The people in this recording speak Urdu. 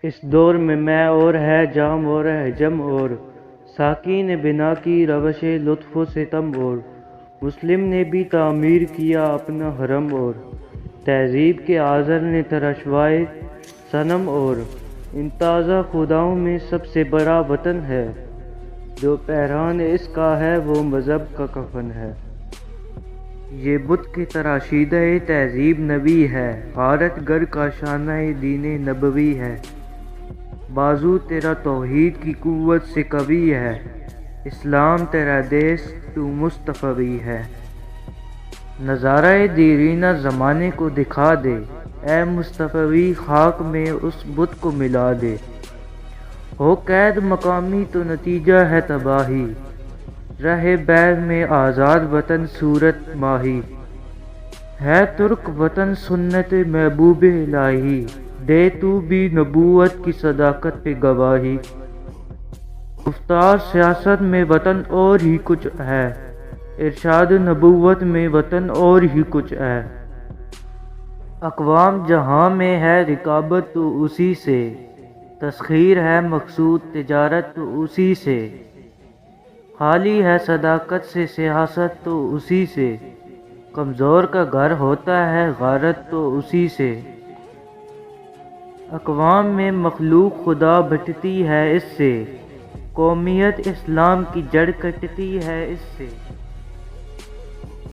اس دور میں اور ہے جام اور ہے جم اور ساقی نے بنا کی روش لطف و ستم اور مسلم نے بھی تعمیر کیا اپنا حرم اور تہذیب کے آذر نے تراشوائے صنم اور ان تازہ خداؤں میں سب سے بڑا وطن ہے جو پیران اس کا ہے وہ مذہب کا کفن ہے۔ یہ بت کی تراشیدہ تہذیب نبی ہے، غارت گر کا شانہ دین نبوی ہے، بازو تیرا توحید کی قوت سے قوی ہے، اسلام تیرا دیس تو مصطفی ہے۔ نظارہ دیرینہ زمانے کو دکھا دے، اے مصطفی خاک میں اس بت کو ملا دے، ہو قید مقامی تو نتیجہ ہے تباہی، رہے بیر میں آزاد وطن صورت ماہی، ہے ترک وطن سنت محبوب الہی، دے تو بھی نبوت کی صداقت پہ گواہی۔ گفتار سیاست میں وطن اور ہی کچھ ہے، ارشاد نبوت میں وطن اور ہی کچھ ہے، اقوام جہاں میں ہے رقابت تو اسی سے، تسخیر ہے مقصود تجارت تو اسی سے، خالی ہے صداقت سے سیاست تو اسی سے، کمزور کا گھر ہوتا ہے غارت تو اسی سے، اقوام میں مخلوق خدا بٹتی ہے اس سے، قومیت اسلام کی جڑ کٹتی ہے اس سے۔